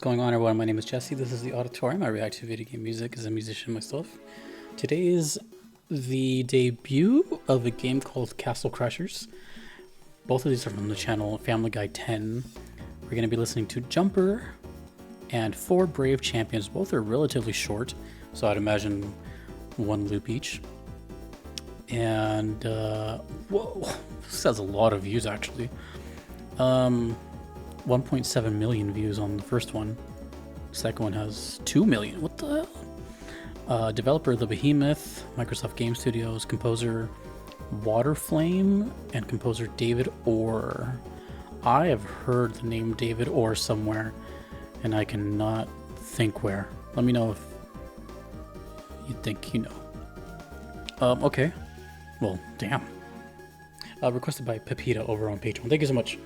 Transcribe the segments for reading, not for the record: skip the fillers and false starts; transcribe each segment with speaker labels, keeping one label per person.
Speaker 1: going on, everyone? My name is Jesse. This is the Auditorium. I react to video game music as a musician myself. Today is the debut of a game called Castle Crashers. Both of these are from the channel Family Guy 10. We're going to be listening to Jumper and Four Brave Champions. Both are relatively short, so I'd imagine one loop each. And, whoa, this has a lot of views actually. 1.7 million views on the first one. Second one has 2 million. What the hell? Developer The Behemoth, Microsoft Game Studios, composer Waterflame, and composer David Orr. I have heard the name David Orr somewhere, and I cannot think where. Let me know if you think you know. Okay. Well, damn. Requested by Pepita over on Patreon. Thank you so much.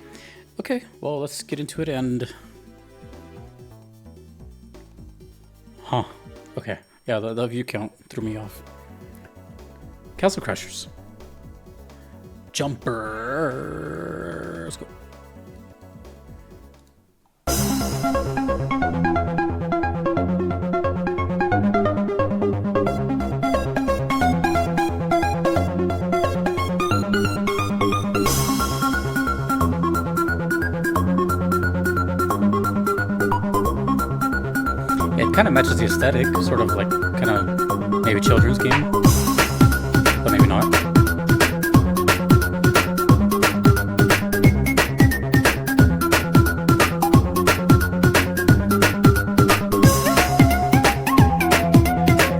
Speaker 1: Okay, well, let's get into it and... Huh. Okay. Yeah, the view count threw me off. Castle Crashers. Jumper. Let's go. It kind of matches the aesthetic, sort of like kind of maybe children's game, but maybe not.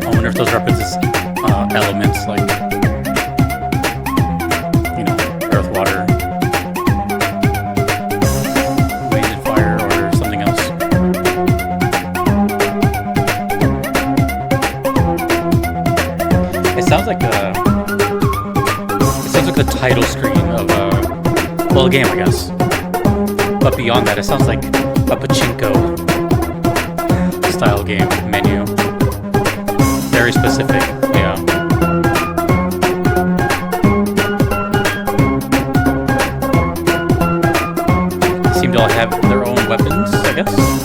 Speaker 1: I wonder if those represent elements like, you know, earth, water, wind, and fire, or something else. It sounds like the title screen of a game, I guess. But beyond that, it sounds like a pachinko style game menu. Very specific, yeah. Seem to all have their own weapons, I guess.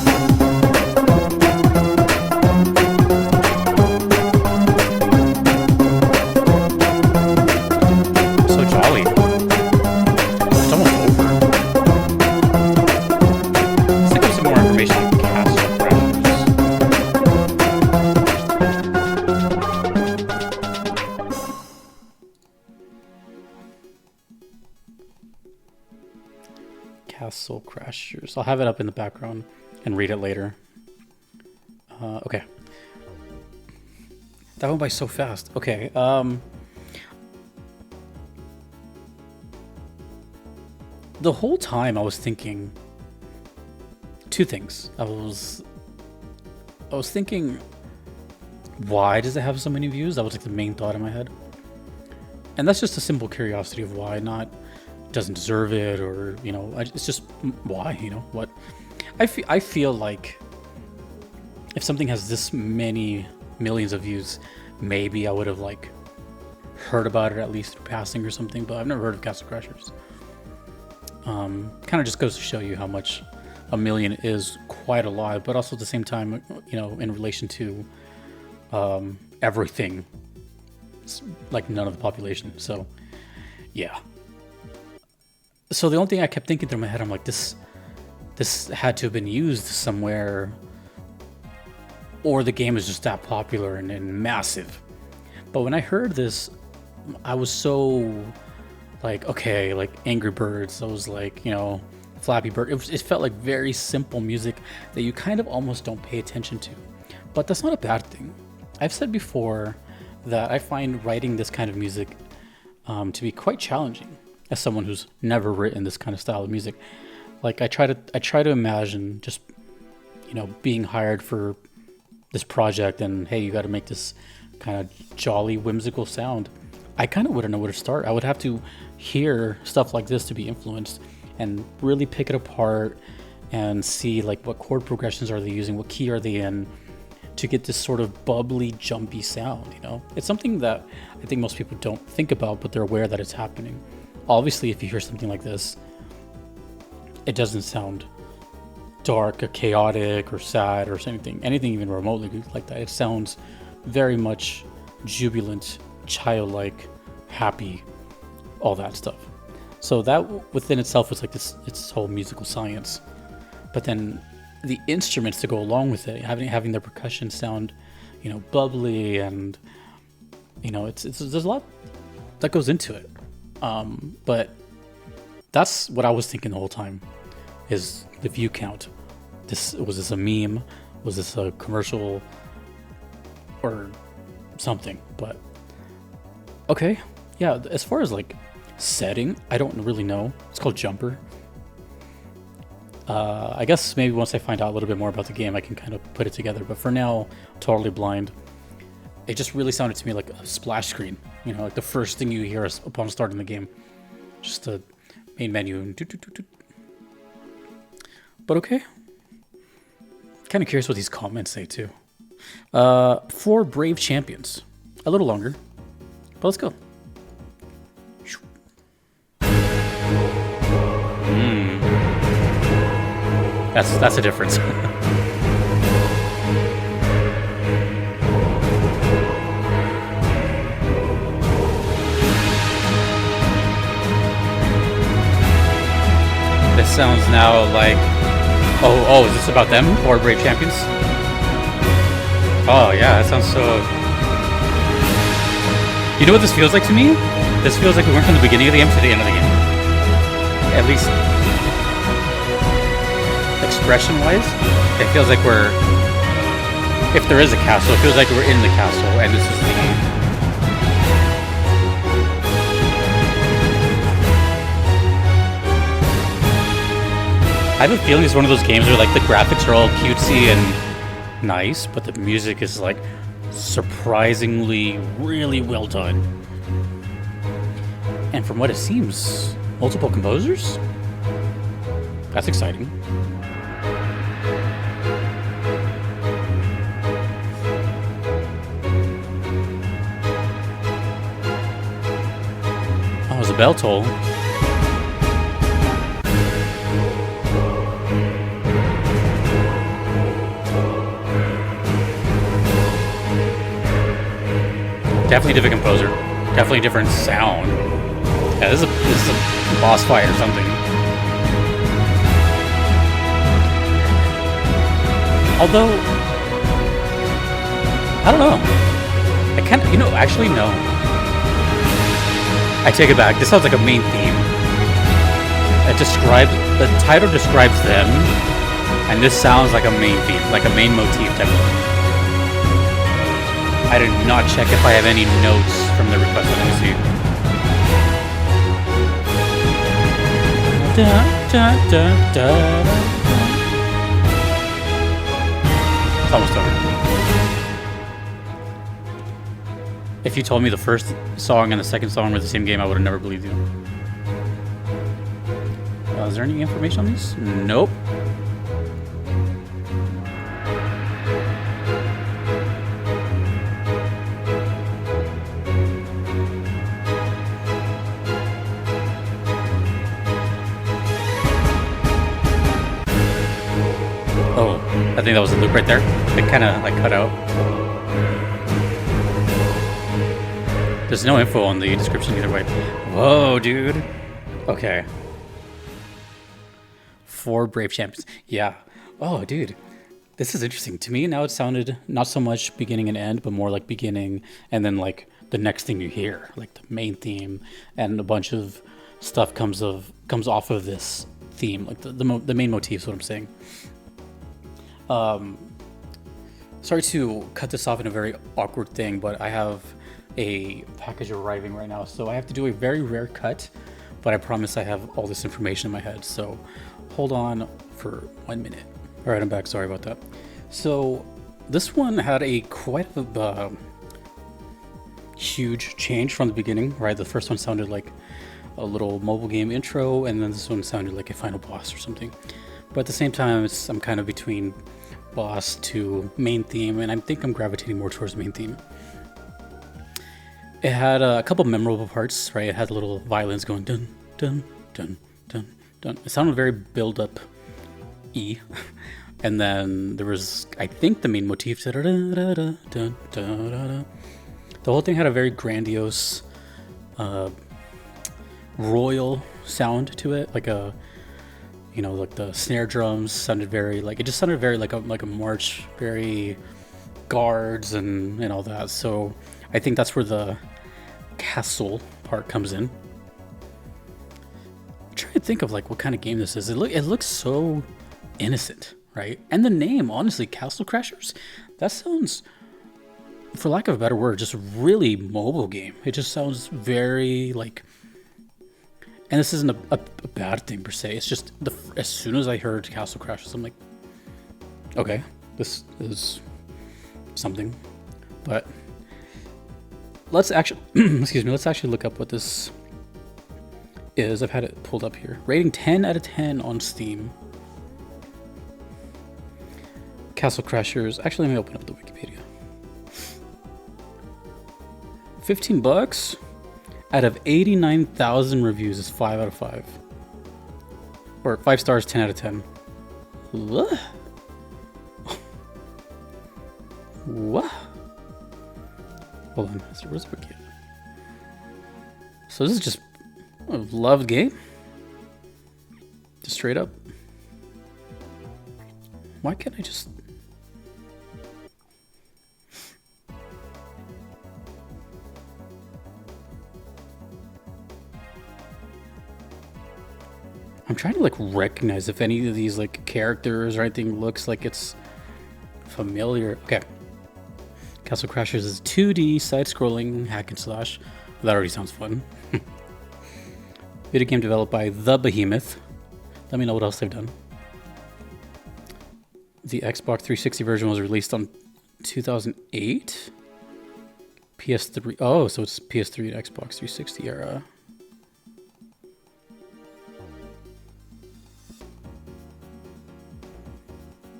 Speaker 1: Castle Crashers. I'll have it up in the background and read it later. Okay. That went by so fast. Okay. The whole time I was thinking two things. I was thinking, why does it have so many views? That was like the main thought in my head. And that's just a simple curiosity of why not. Doesn't deserve it, or you know, it's just why, you know, what I feel like if something has this many millions of views, maybe I would have like heard about it at least through passing or something, but I've never heard of Castle Crashers. Kind of just goes to show you how much a million is quite a lot, but also at the same time, you know, in relation to everything, it's like none of the population. So yeah. So the only thing I kept thinking through my head, I'm like, this had to have been used somewhere, or the game is just that popular and massive. But when I heard this, I was so like, okay, like Angry Birds. I was like, you know, Flappy Bird. It felt like very simple music that you kind of almost don't pay attention to. But that's not a bad thing. I've said before that I find writing this kind of music to be quite challenging. As someone who's never written this kind of style of music, like I try to imagine just, you know, being hired for this project and hey, you got to make this kind of jolly, whimsical sound. I kind of wouldn't know where to start. I would have to hear stuff like this to be influenced and really pick it apart and see like what chord progressions are they using, what key are they in, to get this sort of bubbly, jumpy sound, you know? It's something that I think most people don't think about, but they're aware that it's happening. Obviously, if you hear something like this, it doesn't sound dark or chaotic or sad or anything even remotely like that. It sounds very much jubilant, childlike, happy, all that stuff. So that within itself was like this whole musical science. But then the instruments to go along with it, having the percussion sound, bubbly, and there's a lot that goes into it. But that's what I was thinking the whole time, is the view count. Was this a meme? Was this a commercial or something? But okay, yeah. As far as like setting, I don't really know. It's called Jumper. I guess maybe once I find out a little bit more about the game, I can kind of put it together. But for now, totally blind. It just really sounded to me like a splash screen. Like the first thing you hear upon starting the game. Just a main menu. But okay. Kind of curious what these comments say too. 4 brave champions. A little longer. But let's go. That's a difference. This sounds now like... Oh, is this about them? Or Brave Champions? Oh, yeah, that sounds so... You know what this feels like to me? This feels like we went from the beginning of the game to the end of the game. At least... expression-wise, it feels like we're... If there is a castle, it feels like we're in the castle, and this is the... I have a feeling it's one of those games where like the graphics are all cutesy and nice, but the music is like surprisingly really well done. And from what it seems, multiple composers? That's exciting. Oh, it's a bell toll. Definitely different composer. Definitely different sound. Yeah, this is a boss fight or something. Although, I don't know. I can't, actually no. I take it back. This sounds like a main theme. The title describes them, and this sounds like a main theme, like a main motif type of thing. I did not check if I have any notes from the request. Let me see. It's almost over. If you told me the first song and the second song were the same game, I would have never believed you. Is there any information on these? Nope. Oh, I think that was a loop right there. It kind of like cut out. There's no info on the description either way. Whoa, dude. Okay. 4 brave champions. Yeah. Oh, dude. This is interesting. To me, now it sounded not so much beginning and end, but more like beginning and then like the next thing you hear, like the main theme, and a bunch of stuff comes off of this theme, like the main motif is what I'm saying. Sorry to cut this off in a very awkward thing, but I have a package arriving right now, so I have to do a very rare cut, but I promise I have all this information in my head, so hold on for 1 minute. All right, I'm back. Sorry about that. So this one had quite a huge change from the beginning, right? The first one sounded like a little mobile game intro, and then this one sounded like a final boss or something. But at the same time, I'm kind of between boss to main theme, and I think I'm gravitating more towards main theme. It had a couple memorable parts, right? It had little violins going dun dun dun dun dun. It sounded very build up, E. And then there was, I think, the main motif. The whole thing had a very grandiose, royal sound to it, like a, you know, like the snare drums sounded very like, it just sounded very like a march, very guards and all that. So I think that's where the castle part comes in. I'm trying to think of like what kind of game this is. It looks so innocent, right? And the name, honestly, Castle Crashers, that sounds, for lack of a better word, just really mobile game. It just sounds very like, and this isn't a bad thing per se. It's just as soon as I heard Castle Crashers, I'm like, okay, this is something. But let's actually, excuse me, let's actually look up what this is. I've had it pulled up here. Rating 10 out of 10 on Steam. Castle Crashers. Actually, let me open up the Wikipedia. $15 out of 89,000 reviews is 5 out of 5. Or 5 stars, 10 out of 10. What? What? Hold on. Where's the Wikipedia? So this is just a loved game? Just straight up. Why can't I just... I'm trying to like recognize if any of these like characters or anything looks like it's familiar. Okay. Castle Crashers is 2D side-scrolling hack and slash. That already sounds fun. Video game developed by The Behemoth. Let me know what else they've done. The Xbox 360 version was released on 2008. PS3. Oh, so it's PS3 and Xbox 360 era.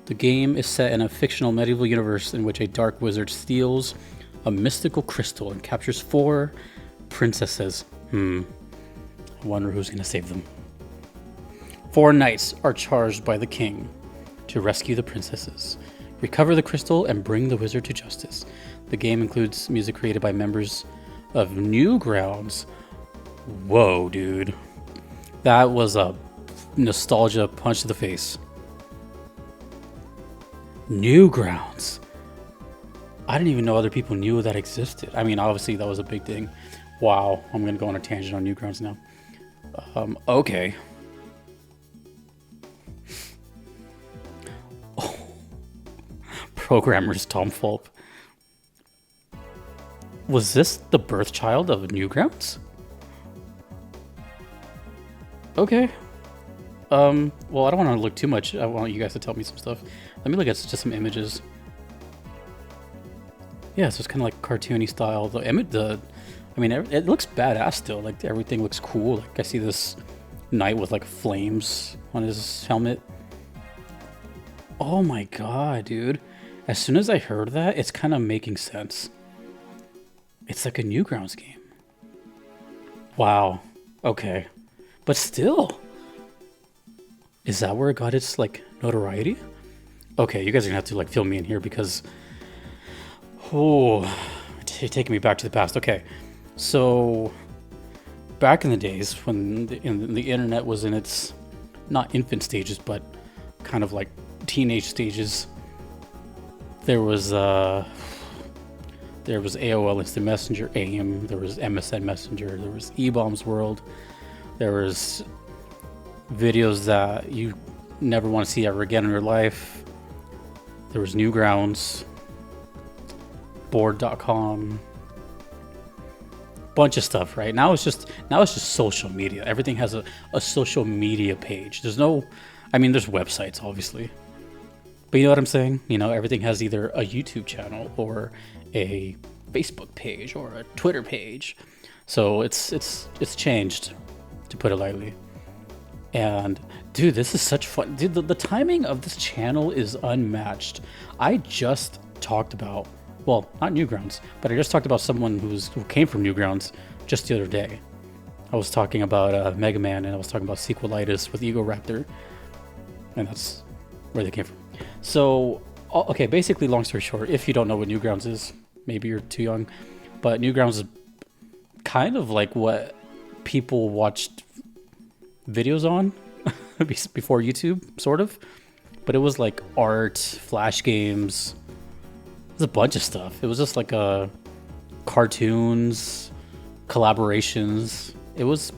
Speaker 1: The game is set in a fictional medieval universe in which a dark wizard steals a mystical crystal and captures 4 princesses. I wonder who's going to save them. 4 knights are charged by the king to rescue the princesses, recover the crystal, and bring the wizard to justice. The game includes music created by members of Newgrounds. Whoa, dude. That was a nostalgia punch to the face. Newgrounds. I didn't even know other people knew that existed. I mean, obviously that was a big thing. Wow, I'm gonna go on a tangent on Newgrounds now. Okay. Oh. Programmer's Tom Fulp. Was this the birth child of Newgrounds? Okay. Well, I don't want to look too much. I want you guys to tell me some stuff. Let me look at just some images. Yeah, so it's kind of like cartoony style. I mean, it looks badass still. Like everything looks cool. Like I see this knight with like flames on his helmet. Oh my god, dude! As soon as I heard that, it's kind of making sense. It's like a Newgrounds game. Wow. Okay, but still. Is that where it got its, like, notoriety? Okay, you guys are gonna have to, like, fill me in here because... Oh, taking me back to the past. Okay, so... Back in the days when the internet was in its, not infant stages, but kind of like teenage stages, there was AOL Instant Messenger, AIM, there was MSN Messenger, there was E-Bombs World, there was... videos that you never want to see ever again in your life. There was Newgrounds, board.com, bunch of stuff, right? Now it's just social media. Everything has a social media page. There's websites obviously. But you know what I'm saying? You know, everything has either a YouTube channel or a Facebook page or a Twitter page. So it's changed, to put it lightly. And dude, this is such fun. Dude, the timing of this channel is unmatched. I just talked about, well, not Newgrounds, but I just talked about someone who came from Newgrounds just the other day. I was talking about Mega Man, and I was talking about sequelitis with Ego Raptor. And that's where they came from. So, okay, basically, long story short, if you don't know what Newgrounds is, maybe you're too young, but Newgrounds is kind of like what people watched videos on before YouTube, sort of. But it was like art, flash games. It was a bunch of stuff. It was just like cartoons, collaborations. It was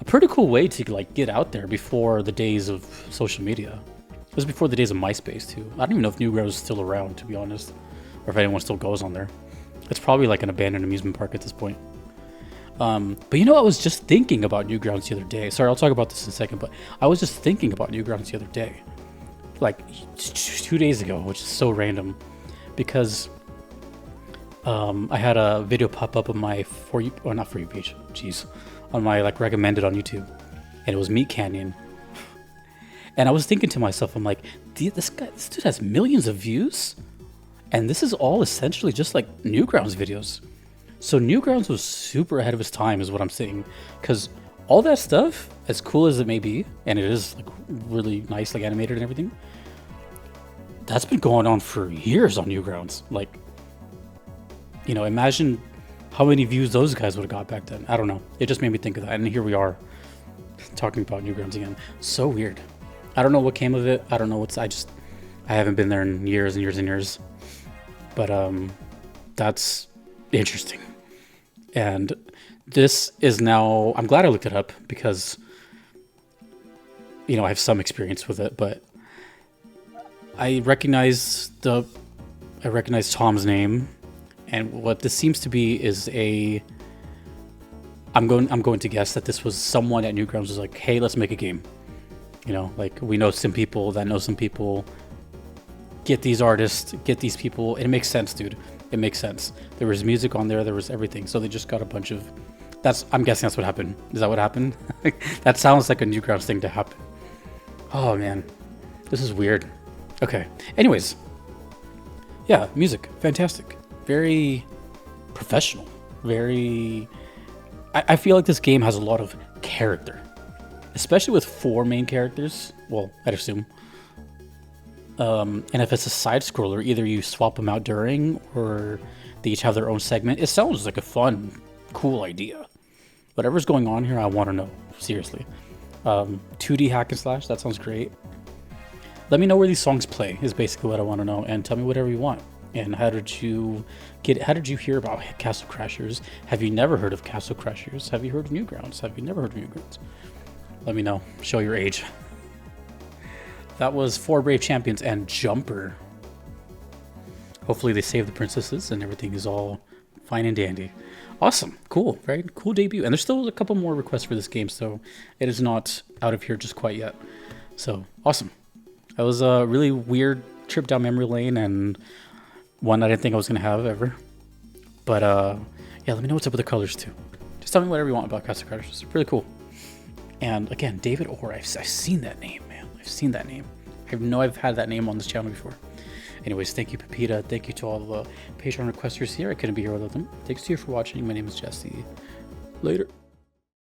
Speaker 1: a pretty cool way to like get out there before the days of social media. It was before the days of MySpace too. I don't even know if Newgrounds is still around, to be honest, or if anyone still goes on there. It's probably like an abandoned amusement park at this point. But you know, I was just thinking about Newgrounds the other day. Sorry, I'll talk about this in a second, but I was just thinking about Newgrounds the other day. Like 2 days ago, which is so random, because I had a video pop up on my not For You page, jeez, on my like recommended on YouTube, and it was Meat Canyon. And I was thinking to myself, I'm like, this dude has millions of views, and this is all essentially just like Newgrounds videos. So Newgrounds was super ahead of its time, is what I'm saying, because all that stuff, as cool as it may be, and it is like really nice, like animated and everything, that's been going on for years on Newgrounds. Like, you know, imagine how many views those guys would have got back then. I don't know. It just made me think of that, and here we are talking about Newgrounds again. So weird. I don't know what came of it. I don't know what's. I haven't been there in years and years and years. But that's interesting. And this is now, I'm glad I looked it up because, you know, I have some experience with it, but I recognize Tom's name, and what this seems to be is I'm going to guess that this was someone at Newgrounds was like, hey, let's make a game. You know, like, we know some people that know some people. Get these artists, get these people. It makes sense, dude. It makes sense. There was music on there. There was everything. So they just got a bunch of... I'm guessing that's what happened. Is that what happened? That sounds like a Newgrounds thing to happen. Oh, man. This is weird. Okay. Anyways. Yeah, music. Fantastic. Very professional. Very... I feel like this game has a lot of character. Especially with 4 main characters. Well, I'd assume. And if it's a side scroller, either you swap them out during, or they each have their own segment. It sounds like a fun, cool idea. Whatever's going on here, I want to know. Seriously. 2D hack and slash, that sounds great. Let me know where these songs play, is basically what I want to know, and tell me whatever you want. And how did you hear about Castle Crashers? Have you never heard of Castle Crashers? Have you heard of Newgrounds? Have you never heard of Newgrounds? Let me know. Show your age. That was 4 Brave Champions and Jumper. Hopefully they save the princesses and everything is all fine and dandy. Awesome. Cool. Very cool debut. And there's still a couple more requests for this game, so it is not out of here just quite yet. So, awesome. That was a really weird trip down memory lane, and one I didn't think I was going to have ever. But, yeah, let me know what's up with the colors, too. Just tell me whatever you want about Castle Crashers. It's really cool. And, again, David Orr. I've seen that name, man. I've seen that name. I know I've had that name on this channel before. Anyways, thank you, Pepita. Thank you to all the Patreon requesters here. I couldn't be here without them. Thanks to you for watching. My name is Jesse. Later.